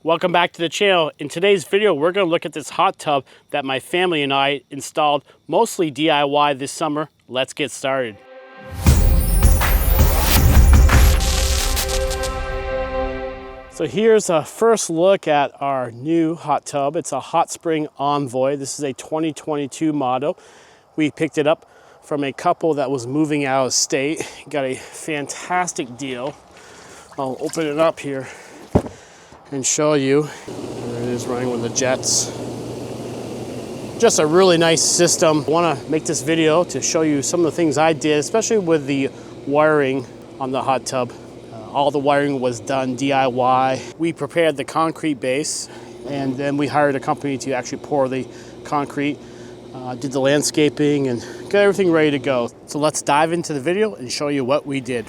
Welcome back to the channel. In today's video, we're going to look at this hot tub that my family and I installed mostly DIY this summer. Let's get started. So here's a first look at our new hot tub. It's a HotSpring Envoy. This is a 2022 model. We picked it up from a couple that was moving out of state. Got a fantastic deal. I'll open it up here and show you. There it is, running with the jets. Just a really nice system. I want to make this video to show you some of the things I did, especially with the wiring on the hot tub. All the wiring was done DIY. We prepared the concrete base, and then we hired a company to actually pour the concrete, did the landscaping, and got everything ready to go. So let's dive into the video and show you what we did.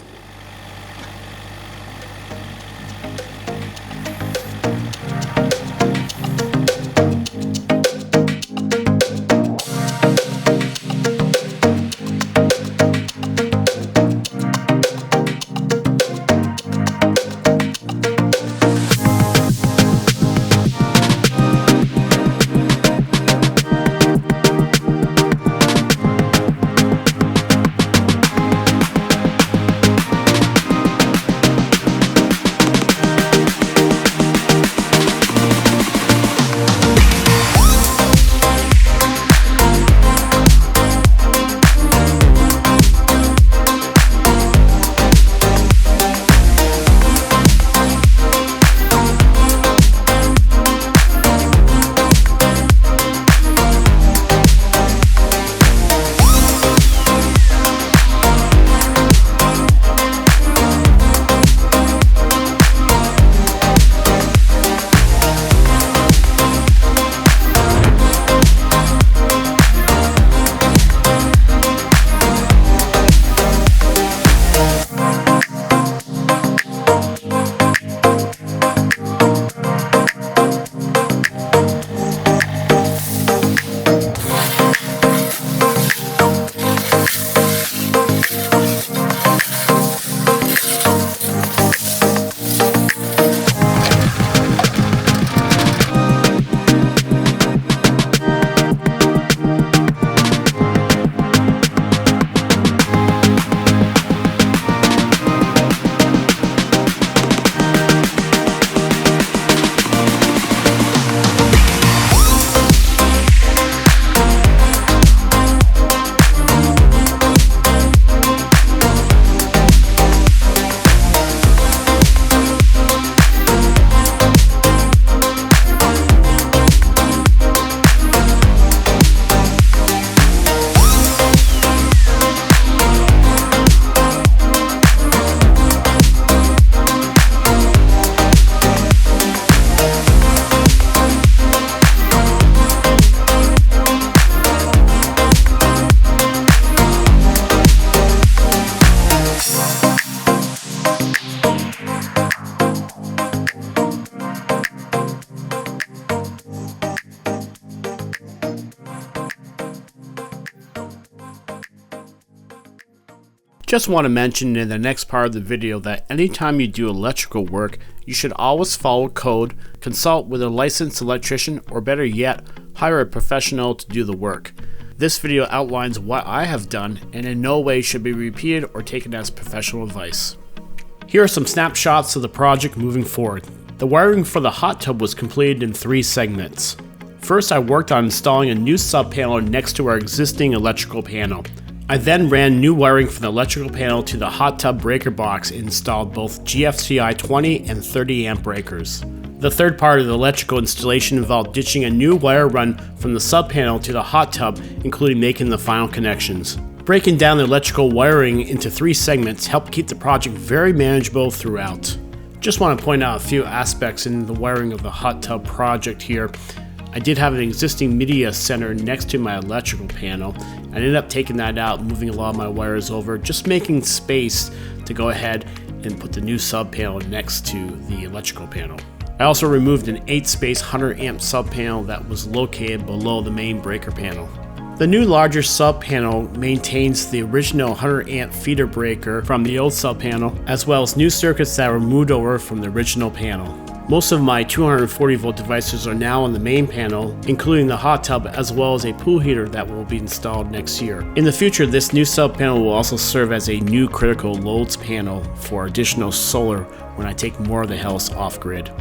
Just want to mention in the next part of the video that anytime you do electrical work, you should always follow code, consult with a licensed electrician, or better yet, hire a professional to do the work. This video outlines what I have done and in no way should be repeated or taken as professional advice. Here are some snapshots of the project moving forward. The wiring for the hot tub was completed in 3 segments. First, I worked on installing a new sub panel next to our existing electrical panel. I then ran new wiring from the electrical panel to the hot tub breaker box and installed both GFCI 20 and 30 amp breakers. The third part of the electrical installation involved ditching a new wire run from the sub panel to the hot tub, including making the final connections. Breaking down the electrical wiring into 3 segments helped keep the project very manageable throughout. Just want to point out a few aspects in the wiring of the hot tub project here. I did have an existing media center next to my electrical panel. I ended up taking that out, moving a lot of my wires over, just making space to go ahead and put the new sub panel next to the electrical panel. I also removed an 8-space 100 amp sub panel that was located below the main breaker panel. The new larger sub panel maintains the original 100 amp feeder breaker from the old sub panel, as well as new circuits that were moved over from the original panel. Most of my 240 volt devices are now on the main panel, including the hot tub as well as a pool heater that will be installed next year. In the future, this new sub panel will also serve as a new critical loads panel for additional solar when I take more of the house off grid.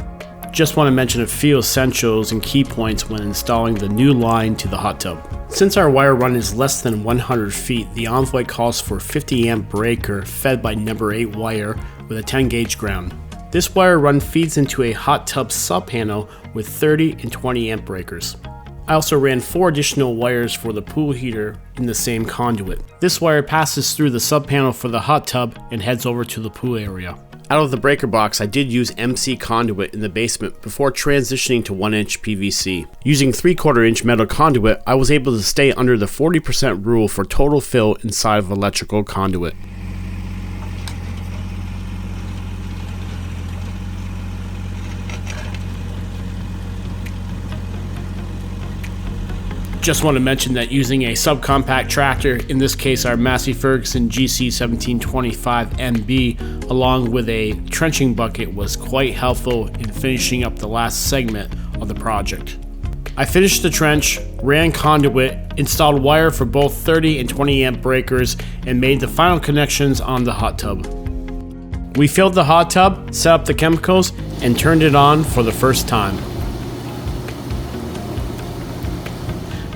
Just want to mention a few essentials and key points when installing the new line to the hot tub. Since our wire run is less than 100 feet, the Envoy calls for 50 amp breaker fed by number 8 wire with a 10 gauge ground. This wire run feeds into a hot tub sub panel with 30 and 20 amp breakers. I also ran 4 additional wires for the pool heater in the same conduit. This wire passes through the sub panel for the hot tub and heads over to the pool area. Out of the breaker box, I did use MC conduit in the basement before transitioning to 1-inch PVC. Using 3/4 inch metal conduit, I was able to stay under the 40% rule for total fill inside of electrical conduit. Just want to mention that using a subcompact tractor, in this case our Massey Ferguson GC1725MB, along with a trenching bucket was quite helpful in finishing up the last segment of the project. I finished the trench, ran conduit, installed wire for both 30 and 20 amp breakers, and made the final connections on the hot tub. We filled the hot tub, set up the chemicals, and turned it on for the first time.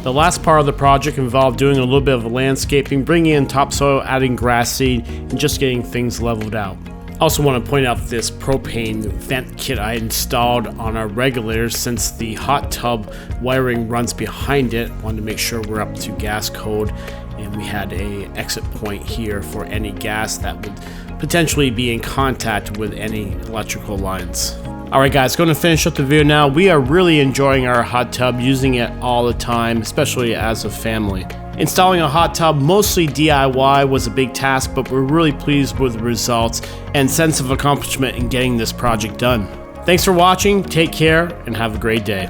The last part of the project involved doing a little bit of landscaping, bringing in topsoil, adding grass seed, and just getting things leveled out. I also want to point out this propane vent kit I installed on our regulators since the hot tub wiring runs behind it. Wanted to make sure we're up to gas code, and we had a exit point here for any gas that would potentially be in contact with any electrical lines. Alright guys, going to finish up the video now. We are really enjoying our hot tub, using it all the time, especially as a family. Installing a hot tub, mostly DIY, was a big task, but we're really pleased with the results and sense of accomplishment in getting this project done. Thanks for watching, take care, and have a great day.